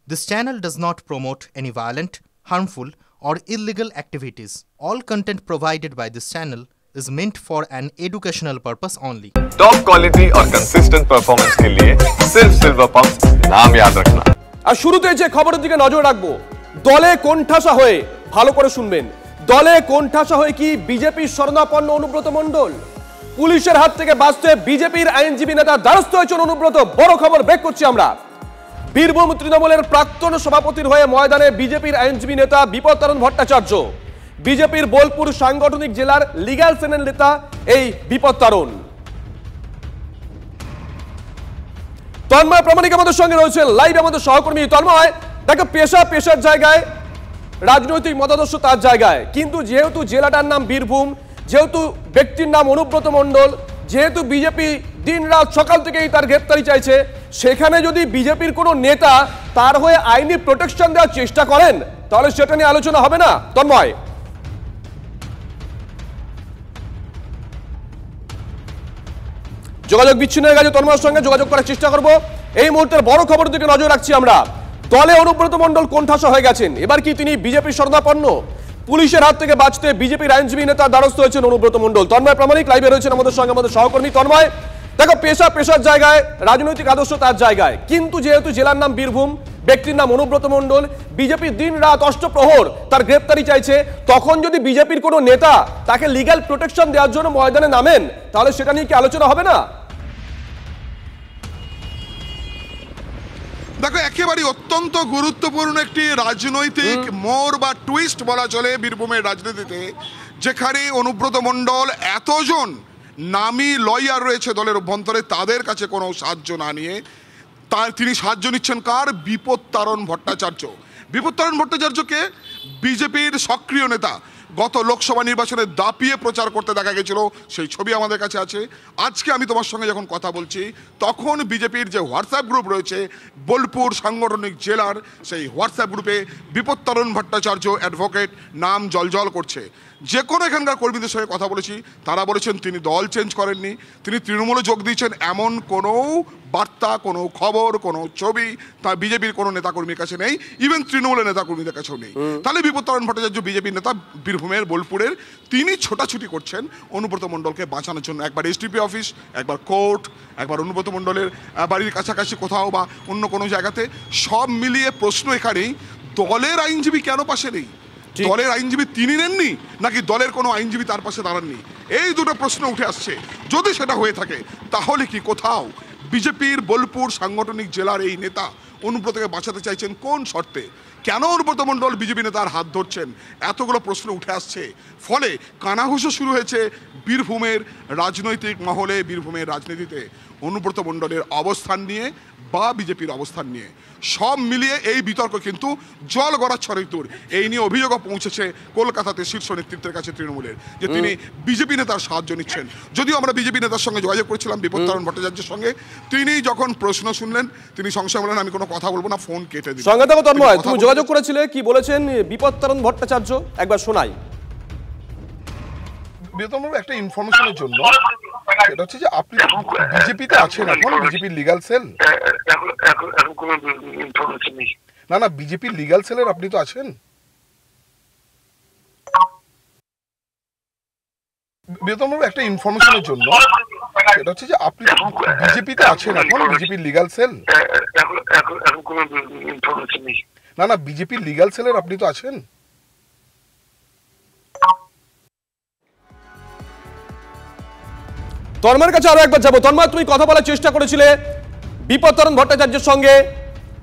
This channel does not promote any violent, harmful, or illegal activities. All content provided by this channel is meant for an educational purpose only. Top quality और consistent performance के लिए सिर्फ silver pumps नाम याद रखना। আর শুরুতে যে খবরের দিকে নজর রাখবো, দলে কোণঠাসা হয়ে, ভালো করে শুনবেন, দলে কোণঠাসা হয়ে কি বিজেপির শরণাপন্ন অনুব্রত মণ্ডল? পুলিশের হাত থেকে বাঁচতে বিজেপির আইনজীবী নেতা দ্বারস্থ হয়েছেন অনুব্রত। বড় খবর ব্রেক করছি আমরা। বীরভূম তৃণমূলের প্রাক্তন সভাপতির হয়ে ময়দানে বিজেপির আইনজীবী নেতা বিপত্তারণ ভট্টাচার্য। বিজেপির বোলপুর সাংগঠনিক জেলার লিগ্যাল সেলের নেতা এই বিপত্তারণ। তন্ময় প্রামাণিক আমাদের সঙ্গে রয়েছেন লাইভ, আমাদের সহকর্মী। তন্ময়, দেখো পেশার জায়গায়, রাজনৈতিক মতাদর্শ তার জায়গায়, কিন্তু যেহেতু জেলাটার নাম বীরভূম, যেহেতু ব্যক্তির নাম অনুব্রত মণ্ডল, যেহেতু বিজেপি দিন রাত সকাল থেকেই তার গ্রেপ্তারি চাইছে, সেখানে যদি বিজেপির কোনো নেতা তার হয়ে আইনি প্রোটেকশন দেওয়ার চেষ্টা করেন, তাহলে সেটা নিয়ে আলোচনা হবে না? তন্ময়, যোগাযোগ বিচ্ছিন্ন হয়ে গেছে, তন্ময়ের সঙ্গে যোগাযোগ করার চেষ্টা করব। এই মুহূর্তের বড় খবর দিকে নজর রাখছি আমরা। দলে অনুব্রত মণ্ডল কোণঠাসা হয়ে গেছেন। এবার কি তিনি বিজেপির শরণাপন্ন? পুলিশের হাত থেকে বাঁচতে বিজেপির আইনজীবী নেতা দ্বারস্থ হয়েছেন অনুব্রত মণ্ডল। তন্ময় প্রামাণিক লাইভে রয়েছেন আমাদের সঙ্গে, আমাদের সহকর্মী। তন্ময়, দেখো পেশার জায়গায়, রাজনৈতিক আদর্শ তার জায়গায়, কিন্তু যেহেতু জেলার নাম বীরভূম, ব্যক্তির নাম অনুব্রত মণ্ডল, বিজেপি দিন রাত অষ্টপ্রহর তার গ্রেপ্তারি চাইছে, তখন যদি বিজেপির কোনো নেতা তাকে লিগ্যাল প্রোটেকশন দেওয়ার জন্য ময়দানে নামেন, তাহলে সেটা নিয়ে কি আলোচনা হবে না? দেখো, একেবারে অত্যন্ত গুরুত্বপূর্ণ একটি রাজনৈতিক মোড় বা টুইস্ট বলা চলে বীরভূমের রাজনীতিতে, যেখানে অনুব্রত মণ্ডল এতজন নামী লয়ার রয়েছে দলের অভ্যন্তরে, তাদের কাছে কোনো সাহায্য না নিয়ে তিনি সাহায্য নিচ্ছেন কার? বিপত্তারণ ভট্টাচার্য। বিপত্তারণ ভট্টাচার্যকে বিজেপির সক্রিয় নেতা গত লোকসভা নির্বাচনে দাপিয়ে প্রচার করতে দেখা গেছিল, সেই ছবি আমাদের কাছে আছে। আজকে আমি তোমার সঙ্গে যখন কথা বলছি, তখন বিজেপির যে হোয়াটসঅ্যাপ গ্রুপ রয়েছে বোলপুর সাংগঠনিক জেলার, সেই হোয়াটসঅ্যাপ গ্রুপে বিপত্তারণ ভট্টাচার্য অ্যাডভোকেট নাম জলজল করছে। যে কোনো এখানকার কর্মীদের সঙ্গে কথা বলেছি, তারা বলেছেন তিনি দল চেঞ্জ করেননি, তিনি তৃণমূলে যোগ দিয়েছেন, এমন কোনো বার্তা, কোনো খবর, কোনো ছবি তা বিজেপির কোনো নেতাকর্মীর কাছে নেই, ইভেন তৃণমূলের নেতাকর্মীদের কাছেও নেই। তাহলে বিপত্তারণ ভট্টাচার্য বিজেপির নেতা বীরভূমের বোলপুরের, তিনি ছোটাছুটি করছেন অনুব্রত মণ্ডলকে বাঁচানোর জন্য। একবার এসডিপি অফিস, একবার কোর্ট, একবার অনুব্রত মণ্ডলের বাড়ির কাছাকাছি কোথাও বা অন্য কোনো জায়গাতে। সব মিলিয়ে প্রশ্ন এখানেই, দলের আইনজীবী কেন পাশে নেই? দলের আইনজীবী তিনি নেননি, নাকি দলের কোনো আইনজীবী তার পাশে দাঁড়াননি? এই দুটো প্রশ্ন উঠে আসছে। যদি সেটা হয়ে থাকে, তাহলে কি কোথাও বিজেপির বোলপুর সাংগঠনিক জেলার এই নেতা অনুব্রতকে বাঁচাতে চাইছেন কোন শর্তে? কেন অনুব্রত মণ্ডল বিজেপি নেতার হাত ধরছেন? এতগুলো প্রশ্ন উঠে আসছে। ফলে কানাঘুষো শুরু হয়েছে বীরভূমের রাজনৈতিক মহলে, বীরভূমের রাজনীতিতে অনুব্রত মণ্ডলের অবস্থান নিয়ে বা বিজেপির অবস্থান নিয়ে। সব মিলিয়ে এই বিতর্ক কিন্তু জল গড়ার ছড়াই দূর। এই নিয়ে অভিযোগও পৌঁছেছে কলকাতাতে শীর্ষ নেতৃত্বের কাছে তৃণমূলের, যে তিনি বিজেপি নেতার সাহায্য নিচ্ছেন। যদিও আমরা বিজেপি নেতার সঙ্গে যোগাযোগ করেছিলাম, বিপত্তারণ ভট্টাচার্যের সঙ্গে, তিনি যখন প্রশ্ন শুনলেন, তিনি সংশয় বললেন আমি কোনো কথা বলবো না, ফোন কেটে দিলেন। সঙ্গে থাকো তন্ময়, তুমি যোগাযোগ করেছিলে, কি বলেছেন বিপত্তারণ ভট্টাচার্য একবার শোনাই। একটা ইনফরমেশনের জন্য, সেটা হচ্ছে যে আপনি বিজেপিতে আছেন এখন, বিজেপির লিগ্যাল সেল। এখন কোনো ইনফরমেশন নেই। না, বিজেপির লিগ্যাল সেলের আপনি তো আছেন। একটা ইনফরমেশনের জন্য, সেটা হচ্ছে যে আপনি বিজেপিতে আছেন এখন, বিজেপির লিগ্যাল সেল। এখন কোনো ইনফরমেশন নেই। না, বিজেপির লিগ্যাল সেলের আপনি তো আছেন। তন্ময়ের কাছে আরো একবার যাবো। তন্ময়, তুমি কথা বলার চেষ্টা করেছিলে বিপত্তারণ ভট্টাচার্যের সঙ্গে,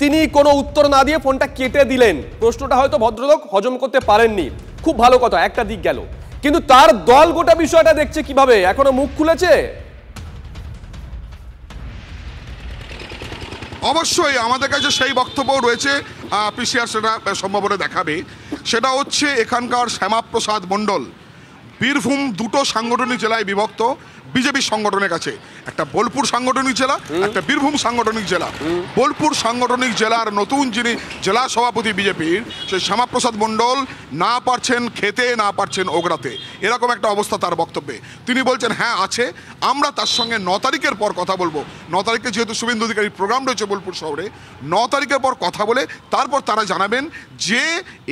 তিনি কোনো উত্তর না দিয়ে ফোনটা কেটে দিলেন। প্রশ্নটা হয়তো ভদ্রলোক হজম করতে পারেননি, খুব ভালো কথা, একটা দিক গেল। কিন্তু তার দল গোটা বিষয়টা দেখছে কিভাবে? এখনো মুখ খুলেছে? অবশ্যই আমাদের কাছে সেই বক্তব্য রয়েছে, পিসিআর সেটা সম্ভবত দেখাবে। সেটা হচ্ছে এখানকার শ্যামাপ্রসাদ মণ্ডল, বীরভূম দুটো সাংগঠনিক জেলায় বিভক্ত বিজেপির সংগঠনের কাছে, একটা বোলপুর সাংগঠনিক জেলা, একটা বীরভূম সাংগঠনিক জেলা। বোলপুর সাংগঠনিক জেলার নতুন যিনি জেলা সভাপতি বিজেপির, সেই শ্যামাপ্রসাদ মণ্ডল না পারছেন খেতে, না পারছেন ওগড়াতে, এরকম একটা অবস্থা তার বক্তব্যে। তিনি বলছেন হ্যাঁ আছে, আমরা তার সঙ্গে 9 তারিখের পর কথা বলবো। 9 তারিখে যেহেতু শুভেন্দু অধিকারীর প্রোগ্রাম রয়েছে বোলপুর শহরে, 9 তারিখের পর কথা বলে তারপর তারা জানাবেন যে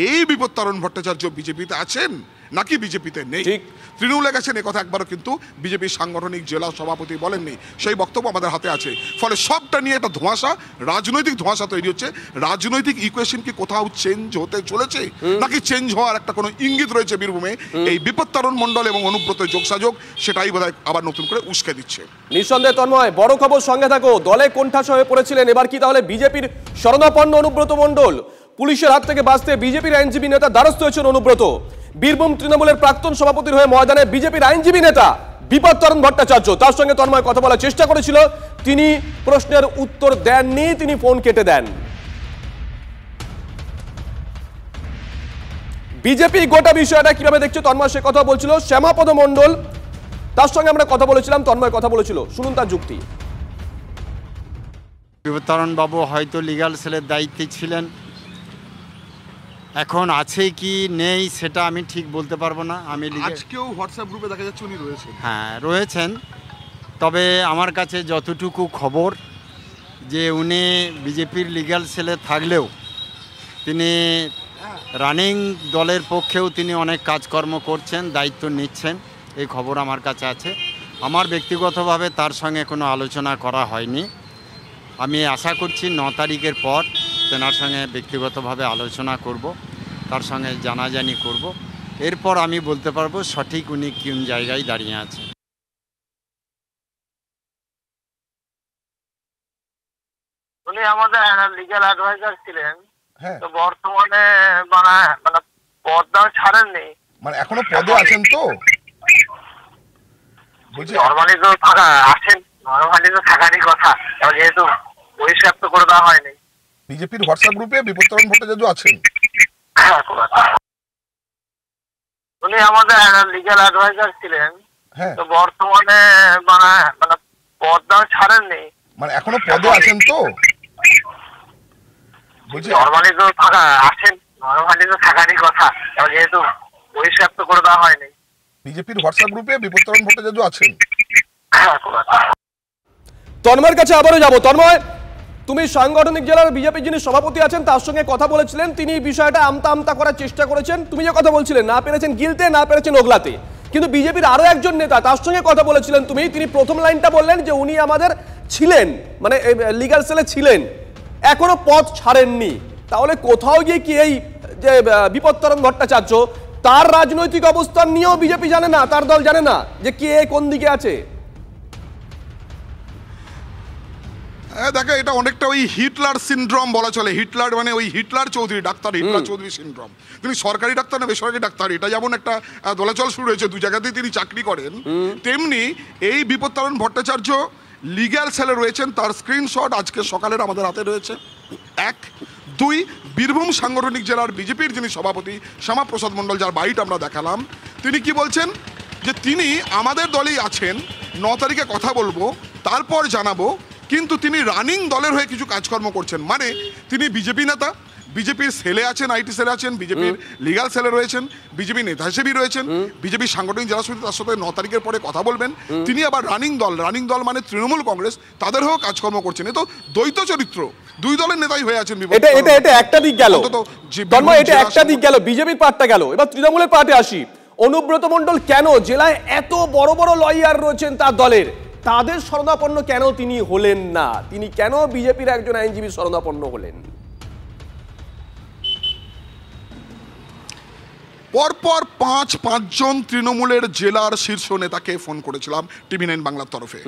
এই বিপত্তারণ ভট্টাচার্য বিজেপিতে আছেন নাকি বিজেপিতে নেই। তৃণমূলে গেছেন এ কথা একবারও কিন্তু বিজেপির সাংগঠনিক জেলা সভাপতি বলেননি, সেই বক্তব্য আমাদের হাতে আছে। ফলে সবটা নিয়ে একটা ধোঁয়াশা, রাজনৈতিক ধোঁয়াশা তৈরি হচ্ছে। রাজনৈতিক ইকুয়েশন কি কোথাও চেঞ্জ হতে চলেছে নাকি চেঞ্জ হওয়ার একটা কোনো ইঙ্গিত রয়েছে বীরভূমে? এই বিপত্তারণ মণ্ডল এবং অনুব্রত যোগসাযোগ সেটাই বোধহয় আবার নতুন করে উস্কে দিচ্ছে। নিঃসন্দেহে তন্ময়, বড় খবর সঙ্গে থাকো, দলে কোণঠাসা হয়ে পড়েছিলেন, এবার কি তাহলে বিজেপির শরণাপন্ন অনুব্রত মণ্ডল? পুলিশের হাত থেকে বাঁচতে বিজেপির আইনজীবী নেতা দ্বারস্থ হয়েছেন অনুব্রত। বীরভূম তৃণমূলের প্রাক্তন সভাপতির হয়ে ময়দানে বিজেপির আইনজীবী নেতা বিপত্তারণ ভট্টাচার্য, তার সঙ্গে তন্ময় কথা বলার চেষ্টা করেছিল, তিনি প্রশ্নের উত্তর দেননি, তিনি ফোন কেটে দেন। বিজেপি গোটা বিষয়টা কিভাবে দেখছে তন্ময় সে কথা বলছিল শ্যামাপদ মণ্ডল, তার সঙ্গে আমরা কথা বলেছিলাম, তন্ময় কথা বলেছিল, শুনুন তার যুক্তি। বিপত্তারণ বাবু হয়তো লিগ্যাল সেলের দায়িত্বে ছিলেন, এখন আছে কি নেই সেটা আমি ঠিক বলতে পারবো না। আমি আজকেও হোয়াটসঅ্যাপ গ্রুপে দেখা যাচ্ছে উনি রয়েছেন। হ্যাঁ রয়েছেন, তবে আমার কাছে যতটুকু খবর যে উনি বিজেপির লিগ্যাল সেলে থাকলেও তিনি রানিং দলের পক্ষেও তিনি অনেক কাজকর্ম করছেন, দায়িত্ব নিচ্ছেন, এই খবর আমার কাছে আছে। আমার ব্যক্তিগতভাবে তার সঙ্গে কোনো আলোচনা করা হয়নি। আমি আশা করছি 9 তারিখের পর তেনার সঙ্গে ব্যক্তিগতভাবে আলোচনা করব, তার সঙ্গে জানাজানি করব, এরপর আমি বলতে পারবো সঠিক উনি কোন জায়গায় দাঁড়িয়ে আছে। উনি আমাদের লিগ্যাল অ্যাডভাইজার ছিলেন, তো বর্তমানে মানে পদটা ছাড়েননি, মানে এখনো পদে আছেন তো? নরমালি তো থাকা আছেন, নরমালি তো থাকারই কথা, যেহেতু পরিষ্কার তো করে দেওয়া হয়নি। বিজেপির হোয়াটসঅ্যাপ গ্রুপে বিপত্তারণ ভট্টাচার্য আছেন। উনি আমাদের লিগ্যাল অ্যাডভাইজার ছিলেন, তো বর্তমানে মানে পদটা ছাড়েননি, মানে এখনো পদে আছেন তো? নরমালি তো থাকা আছেন, নরমালি তো থাকারই কথা, যেহেতু পরিষ্কার তো করে দেওয়া হয়নি। বিজেপির হোয়াটসঅ্যাপ গ্রুপে বিপত্তারণ ভট্টাচার্য আছেন। তন্ময়ের কাছে আবারও যাব। তন্ময়, তুমি সাংগঠনিক জেলার বিজেপির যিনি সভাপতি আছেন তার সঙ্গে কথা বলেছিলেন, তিনি বিষয়টা আমতা আমতা করার চেষ্টা করেছেন, তুমি যে কথা বলছিলেন না পেরেছেন গিলতে, না পেরেছেন ওগলাতে, কিন্তু বিজেপির আরো একজন নেতা তার সঙ্গে কথা বলেছিলেন তুমি, তিনি প্রথম লাইনটা বললেন যে উনি আমাদের ছিলেন, মানে লিগ্যাল সেলে ছিলেন, এখনো পদ ছাড়েননি। তাহলে কোথাও গিয়ে কি এই যে বিপত্তারণ ভট্টাচার্য তার রাজনৈতিক অবস্থান নিয়েও বিজেপি জানে না, তার দল জানে না যে কে কোন দিকে আছে? দেখো, এটা অনেকটা ওই হিটলার সিনড্রোম বলা চলে। হিটলার মানে ওই Hitler Chowdhury, doctor Hitler Chowdhury syndrome. তিনি সরকারি ডাক্তার না বেসরকারি ডাক্তার, এটা যেমন একটা দোলাচল শুরু হয়েছে, দু জায়গাতেই তিনি চাকরি করেন, তেমনি এই বিপত্তারণ ভট্টাচার্য লিগ্যাল সেলে রয়েছেন। তার স্ক্রিনশট আজকে সকালের আমাদের হাতে রয়েছে। 1, 2, বীরভূম সাংগঠনিক জেলার বিজেপির যিনি সভাপতি শ্যামাপ্রসাদ মণ্ডল, যার বাড়িটা আমরা দেখালাম, তিনি কি বলছেন যে তিনি আমাদের দলেই আছেন, 9 তারিখে কথা বলবো, তারপর জানাবো, কিন্তু তিনি রানিং দলের হয়ে কিছু কাজকর্ম করছেন। মানে তিনি বিজেপি নেতা, বিজেপির সেলে আছেন, আইটি সেলে আছেন, বিজেপির লিগ্যাল সেলে রয়েছেন, বিজেপি নেতা হিসেবেই রয়েছেন, বিজেপির সাংগঠনিক জেলা সমিতি তার সাথে 9 তারিখের পরে কথা বলবেন। তিনি আবার রানিং দল মানে তৃণমূল কংগ্রেস, তাদের হয়েও কাজকর্ম করছেন। এ তো দ্বৈত চরিত্র, দুই দলের নেতাই হয়ে আছেন। এটা একটা দিক গেল, এটা একটা দিক গেল, বিজেপির পার্টটা গেল। এবার তৃণমূলের পার্টে আসি। অনুব্রত মণ্ডল কেন জেলায় এত বড় বড় লয়ার রয়েছেন তার দলের, তাদের শরণাপন্ন কেন তিনি হলেন না? তিনি কেন বিজেপির একজন আইনজীবী শরণাপন্ন হলেন? পরপর 5 জন তৃণমূলের জেলার শীর্ষ নেতাকে ফোন করেছিলাম TV9 বাংলার তরফে।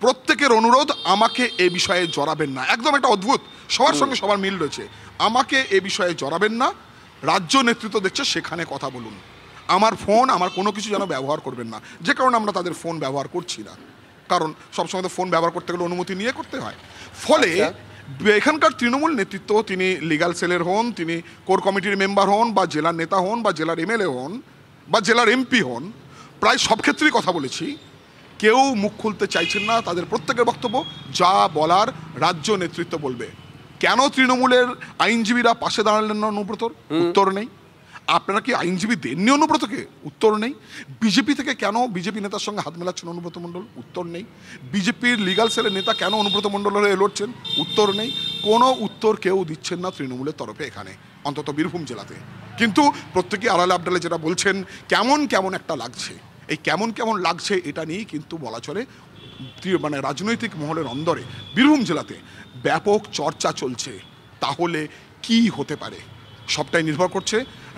প্রত্যেকের অনুরোধ, আমাকে এ বিষয়ে জড়াবেন না। একদম একটা অদ্ভুত, সবার সঙ্গে সবার মিল রয়েছে। আমাকে এ বিষয়ে জড়াবেন না, রাজ্য নেতৃত্ব দেখছে সেখানে কথা বলুন, আমার ফোন আমার কোনো কিছু যেন ব্যবহার করবেন না। যে কারণে আমরা তাদের ফোন ব্যবহার করছি না, কারণ সবসময় তো ফোন ব্যবহার করতে গেলে অনুমতি নিয়ে করতে হয়। ফলে এখানকার তৃণমূল নেতৃত্ব, তিনি লিগ্যাল সেলের হন, তিনি কোর কমিটির মেম্বার হন, বা জেলার নেতা হন, বা জেলার MLA হন, বা জেলার এমপি হন, প্রায় সব ক্ষেত্রেই কথা বলেছি, কেউ মুখ খুলতে চাইছেন না। তাদের প্রত্যেকের বক্তব্য যা বলার রাজ্য নেতৃত্ব বলবে। কেন তৃণমূলের আইনজীবীরা পাশে দাঁড়ালেন না অনুব্রতর? উত্তর নেই। আপনারা কি আইনজীবী দেননি অনুব্রতকে? উত্তর নেই। বিজেপি থেকে কেন বিজেপি নেতার সঙ্গে হাত মেলাচ্ছেন অনুব্রত মণ্ডল? উত্তর নেই। বিজেপির লিগাল সেলের নেতা কেন অনুব্রত মণ্ডলের হয়ে লড়ছেন? উত্তর নেই। কোনো উত্তর কেউ দিচ্ছেন না তৃণমূলের তরফে এখানে, অন্তত বীরভূম জেলাতে। কিন্তু প্রত্যেকে আড়ালে আবডালে যেটা বলছেন, কেমন কেমন একটা লাগছে, এই কেমন কেমন লাগছে এটা নিয়েই কিন্তু বলা চলে মানে রাজনৈতিক মহলের অন্দরে বীরভূম জেলাতে ব্যাপক চর্চা চলছে। তাহলে কি হতে পারে? সবটাই নির্ভর করছে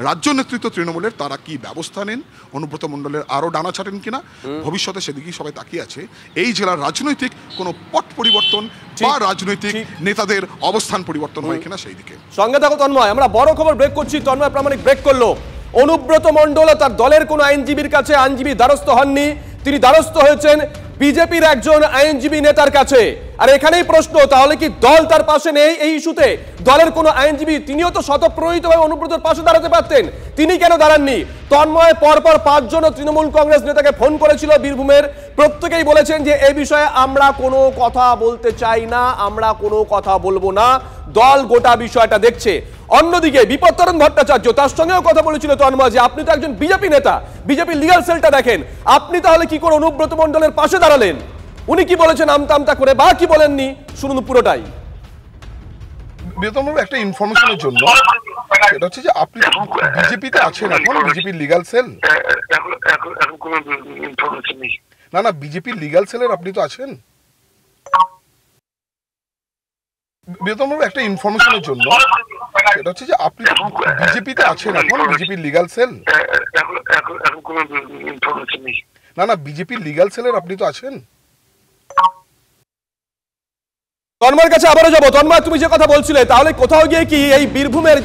রাজ্য নেতৃত্ব তৃণমূলের, তারা কি ব্যবস্থা নেন, অনুব্রত মণ্ডলের আরও ডানা ছাটেন কিনা। ভবিষ্যতে সেদিকেই সবাই তাকিয়ে আছে। এই জেলার রাজনৈতিক কোনো পট পরিবর্তন বা রাজনৈতিক নেতাদের অবস্থান পরিবর্তন হয় কিনা সেই দিকে। সঙ্গে থাকো তন্ময়, আমরা বড় খবর ব্রেক করছি। তন্ময় প্রামাণিক ব্রেক করলো। অনুব্রত মণ্ডল তার দলের কোনো আইনজীবীর কাছে আইনজীবী দ্বারস্থ হননি, তিনি দ্বারস্থ হয়েছেন বিজেপির একজন আইনজীবী নেতার কাছে। আর এখানেই প্রশ্ন, তাহলে কি দল তার পাশে নেই এই ইস্যুতে? দলের কোনো আইনজীবী, তিনিও তো স্বতঃপ্রণোদিতভাবে অনুব্রতর পাশে দাঁড়াতে পারতেন, তিনি কেন দাঁড়াননি? তন্ময়, পরপর 5 জন তৃণমূল কংগ্রেস নেতাকে ফোন করেছিল বীরভূমের, প্রত্যেকেই বলেছেন যে এই বিষয়ে আমরা কোনো কথা বলতে চাই না, আমরা কোনো কথা বলবো না, দল গোটা বিষয়টা দেখছে। অন্যদিকে বিপত্তারণ ভট্টাচার্য, তার সঙ্গেও কথা বলেছিল তন্ময় যে আপনি তো একজন বিজেপি নেতা, বিজেপির লিগাল সেলটা দেখেন, আপনি তাহলে কি করে অনুব্রত মণ্ডলের পাশে দাঁড়ালেন? উনি কি বলেছেন আমতা আমতা করে, বা কি বলেননি, শুনুন পুরোটাই। বেতনবাবু, একটা ইনফরমেশনের জন্য, এটা হচ্ছে যে আপনি বিজেপিতে আছেন এখন, বিজেপির লিগাল সেল। না না, বিজেপির লিগাল সেলের আপনি তো আছেন। বেতনবাবু, একটা ইনফরমেশনের জন্য, এটা হচ্ছে যে আপনি বিজেপিতে আছেন এখন, বিজেপির লিগাল সেল। না না, বিজেপির লিগাল সেলের আপনি তো আছেন। তন্ময়ের কাছে আবারও যাবো। তন্ময়, তুমি যে কথা বলছিলে, তাহলে কোথাও গিয়ে কি এই বীরভূমের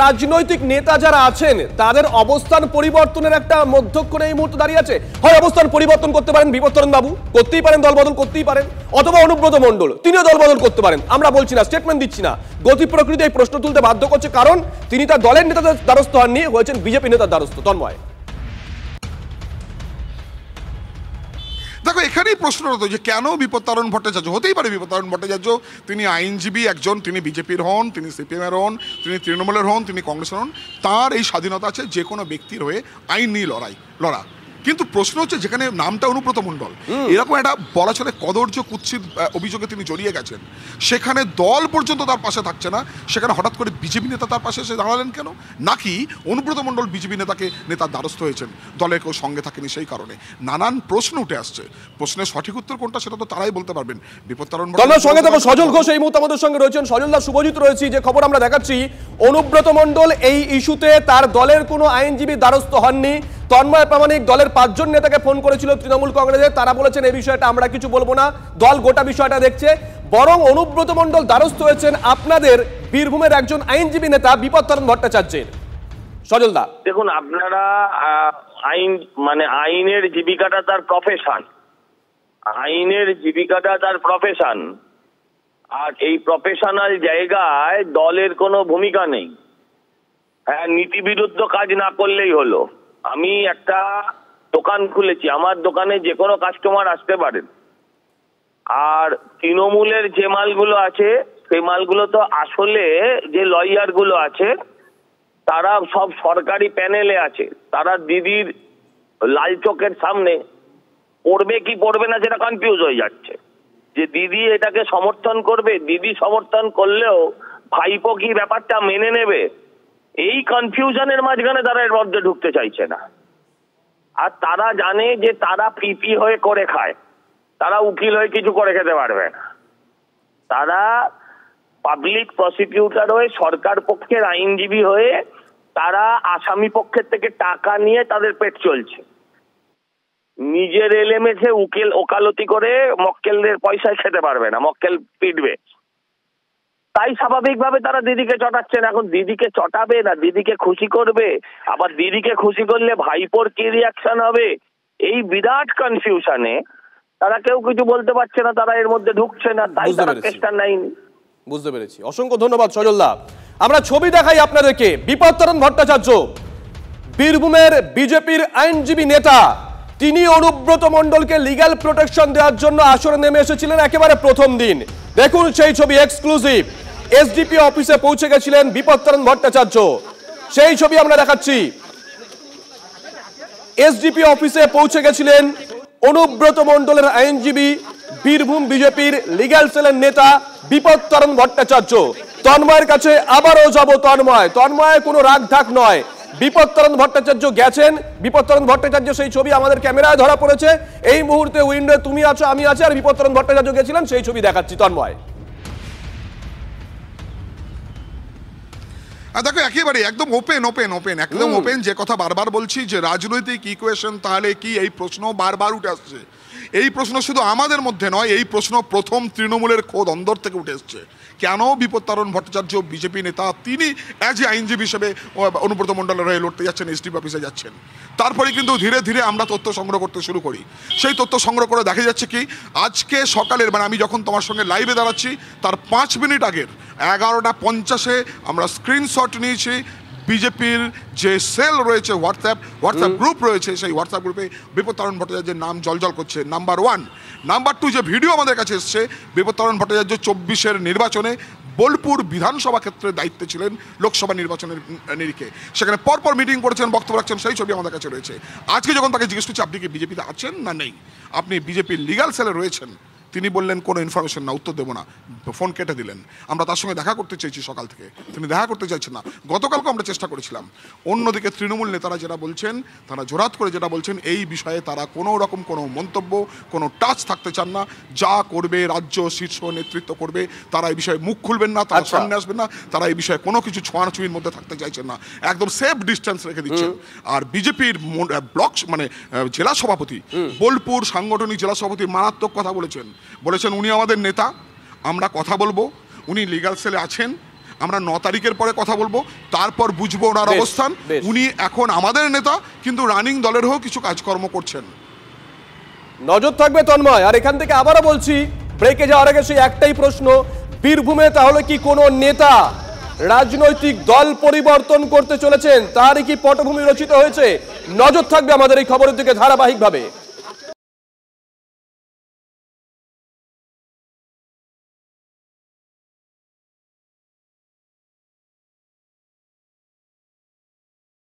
রাজনৈতিক নেতা যারা আছেন তাদের অবস্থান পরিবর্তনের একটা মধ্যক্ষণে এই মুহূর্তে দাঁড়িয়ে আছে? হয় অবস্থান পরিবর্তন করতে পারেন বিপত্তরণ বাবু, করতেই পারেন, দল বদল করতেই পারেন, অথবা অনুব্রত মণ্ডল তিনিও দল বদল করতে পারেন। আমরা বলছি না, স্টেটমেন্ট দিচ্ছি না, গতি প্রকৃতি এই প্রশ্ন তুলতে বাধ্য করছে, কারণ তিনি তার দলের নেতাদের দ্বারস্থ হননি, হয়েছেন বিজেপি নেতার দ্বারস্থ। তন্ময়, দেখো, এখানেই প্রশ্ন হতো যে কেন বিপত্তারণ ভট্টাচার্য? হতেই পারে বিপত্তারণ ভট্টাচার্য, তিনি আইনজীবী একজন, তিনি বিজেপির হন, তিনি সিপিএমের হন, তিনি তৃণমূলের হন, তিনি কংগ্রেসের হন, তার এই স্বাধীনতা আছে যে কোনো ব্যক্তির হয়ে আইন নিয়ে লড়া। কিন্তু প্রশ্ন হচ্ছে, যেখানে নামটা অনুব্রত মণ্ডল, এরকম একটা বলা চলে কদর্য কুৎসিত অভিযোগে তিনি জড়িয়ে গেছেন, সেখানে দল পর্যন্ত তার পাশে থাকছে না, সেখানে হঠাৎ করে বিজেপি নেতা তার পাশে এসে দাঁড়ালেন কেন? নাকি অনুব্রত মণ্ডল বিজেপি নেতার দ্বারস্থ হয়েছেন, দলের কেউ সঙ্গে থাকেনি সেই কারণে? নানান প্রশ্ন উঠে আসছে। প্রশ্নের সঠিক উত্তর কোনটা সেটা তো তারাই বলতে পারবেন। বিপত্তারণ সঙ্গে থাকো সজল ঘোষ এই মুহূর্তে আমাদের সঙ্গে রয়েছেন। সজলদা, শুভজিৎ রয়েছি। যে খবর আমরা দেখাচ্ছি, অনুব্রত মণ্ডল এই ইস্যুতে তার দলের কোনো আইনজীবী দ্বারস্থ হননি। তন্ময় প্রামাণিক দলের 5 জন নেতাকে ফোন করেছিল তৃণমূল কংগ্রেসের, তারা বলেছেন এই বিষয়টা আমরা কিছু বলবো না, দল গোটা বিষয়টা দেখছে। বরং অনুব্রত মণ্ডল দ্বারস্থ হয়েছেন আপনাদের বীরভূমের একজন আইনজীবী নেতা বিপত্তারণ ভট্টাচার্যের। সজলদা, দেখুন, আপনারা আইনের জীবিকাটা তার প্রফেশন, আইনের জীবিকাটা তার প্রফেশন, আর এই প্রফেশনাল জায়গায় দলের কোনো ভূমিকা নেই। হ্যাঁ, নীতিবিরুদ্ধ কাজ না করলেই হলো। আমি একটা দোকান খুলেছি, আমার দোকানে যে কোনো কাস্টমার আসতে পারেন, আর তৃণমূলের যে মালগুলো আছে সেই মালগুলো তো আসলে যে লয়ার গুলো আছে তারা সব সরকারি প্যানেলে আছে, তারা দিদির লাল চোখের সামনে পড়বে কি পড়বে না সেটা কনফিউজ হয়ে যাচ্ছে, যে দিদি এটাকে সমর্থন করবে, দিদি সমর্থন করলেও ভাইপো কি ব্যাপারটা মেনে নেবে, এই কনফিউশনের মাঝখানে তারা এর মধ্যে ঢুকতে চাইছে না। আর তারা জানে যে তারা পিপি হয়ে করে খায়, তারা উকিল হয়ে কিছু করে খেতে পারবে না, তারা পাবলিক প্রসিকিউটর হয়ে, সরকার পক্ষের আইনজীবী হয়ে তারা আসামি পক্ষের থেকে টাকা নিয়ে তাদের পেট চলছে। নিজের এলেমেছে উকিল ওকালতি করে মক্কেলদের পয়সায় খেতে পারবে না, মক্কেল পিটবে, তাই স্বাভাবিকভাবে তারা দিদিকে চটাচ্ছেন। এখন দিদিকে চটাবে না দিদিকে খুশি করবে, আবার দিদিকে খুশি করলে ভাইপোর কি রিয়াকশন হবে, এই বিরাট কনফিউশনে তারা কেউ কিছু বলতে পারছে না, তারা এর মধ্যে ঢুকছে না, তাই তারা চেষ্টা নেয়নি। বুঝতে পেরেছি, অসংখ্য ধন্যবাদ সজলদা। আমরা ছবি দেখাই আপনাদেরকে। বিপত্তারণ ভট্টাচার্য বীরভূমের বিজেপির আইনজীবী নেতা তিনি অনুব্রত মণ্ডলকে লিগ্যাল প্রোটেকশন দেওয়ার জন্য আসরে নেমে এসেছিলেন একেবারে প্রথম দিন। দেখুন সেই ছবি এক্সক্লুসিভ। এসডিপি অফিসে পৌঁছে গেছিলেন বিপত্তারণ ভট্টাচার্য, সেই ছবি আমরা দেখাচ্ছি। এসডিপি অফিসে পৌঁছে গেছিলেন অনুব্রত মণ্ডলের আইনজীবী বীরভূম বিজেপির লিগ্যাল সেলের নেতা বিপত্তারণ ভট্টাচার্য। তন্ময়ের কাছে আবারও যাব। তন্ময় কোনো রাগ ঢাক নয়। বিপত্তারণ ভট্টাচার্য গেছেন, বিপত্তারণ ভট্টাচার্য সেই ছবি আমাদের ক্যামেরায় ধরা পড়েছে এই মুহূর্তে। উইন্ডো তুমি আছো, আমি আছি, আর বিপত্তারণ ভট্টাচার্য গেছিলেন, সেই ছবি দেখাচ্ছি। তন্ময় দেখো একেবারে একদম ওপেন যে কথা বারবার বলছি যে রাজনৈতিক ইকুয়েশন তাহলে কি, এই প্রশ্ন বারবার উঠে আসছে। এই প্রশ্ন শুধু আমাদের মধ্যে নয়, এই প্রশ্ন প্রথম তৃণমূলের খোদ অন্দর থেকে উঠে এসছে। কেন বিপত্তারণ ভট্টাচার্য বিজেপি নেতা তিনি অ্যাজ এ আইনজীবী হিসেবে অনুব্রত মণ্ডলের হয়ে লড়তে যাচ্ছেন, এসডিপি অফিসে যাচ্ছেন। তারপরে কিন্তু ধীরে ধীরে আমরা তথ্য সংগ্রহ করতে শুরু করি। সেই তথ্য সংগ্রহ করে দেখা যাচ্ছে কি আজকে সকালের আমি যখন তোমার সঙ্গে লাইভে দাঁড়াচ্ছি তার 5 মিনিট আগের 11:50 আমরা স্ক্রিনশট নিয়েছি বিজেপির যে সেল রয়েছে, হোয়াটসঅ্যাপ গ্রুপ রয়েছে, সেই হোয়াটসঅ্যাপ গ্রুপে বিপত্তারণ ভট্টাচার্যের নাম জলজল করছে। নাম্বার 1। নাম্বার 2 যে ভিডিও আমাদের কাছে এসছে, বিপত্তারণ ভট্টাচার্য 24-এর নির্বাচনে বোলপুর বিধানসভা ক্ষেত্রে দায়িত্বে ছিলেন লোকসভা নির্বাচনের নিরিখে, সেখানে পরপর মিটিং করেছেন, বক্তব্য রাখছেন, সেই ছবি আমাদের কাছে রয়েছে। আজকে যখন তাকে জিজ্ঞেস করছি আপনি কি বিজেপিতে আছেন না নেই, আপনি বিজেপির লিগ্যাল সেলে রয়েছেন, তিনি বললেন কোনো ইনফরমেশন না, উত্তর দেবো না, ফোন কেটে দিলেন। আমরা তার সঙ্গে দেখা করতে চেয়েছি সকাল থেকে, তিনি দেখা করতে চাইছেন না। গতকালকে আমরা চেষ্টা করেছিলাম। অন্যদিকে তৃণমূল নেতারা যেটা বলছেন, তারা জোরাত করে যেটা বলছেন, এই বিষয়ে তারা কোনো রকম কোনো মন্তব্য, কোনো টাচ থাকতে চান না। যা করবে রাজ্য শীর্ষ নেতৃত্ব করবে, তারা এই বিষয়ে মুখ খুলবেন না, তারা সামনে আসবেন না, তারা এই বিষয়ে কোনো কিছু ছোঁয়াছুঁয়ির মধ্যে থাকতে চাইছেন না, একদম সেফ ডিস্টেন্স রেখে দিচ্ছেন। আর বিজেপির ব্লক জেলা সভাপতি, বোলপুর সাংগঠনিক জেলা সভাপতি মারাত্মক কথা বলেছেন উনি আমাদের নেতা, আমরা কথা বলবো, উনি লিগ্যাল সেলে আছেন, আমরা 9 তারিখের পরে কথা বলবো, তারপর বুঝবো ওনার অবস্থান। উনি এখন আমাদের নেতা, কিন্তু রানিং দলের হয়েও কিছু কাজকর্ম করছেন। নজর থাকবে তন্ময়। আর এখান থেকে আবারও বলছি, ব্রেকে যাওয়ার আগে সেই একটাই প্রশ্ন, বীরভূমে তাহলে কি কোনো নেতা রাজনৈতিক দল পরিবর্তন করতে চলেছেন, তারই কি পটভূমি রচিত হয়েছে? নজর থাকবে আমাদের এই খবরের দিকে ধারাবাহিকভাবে।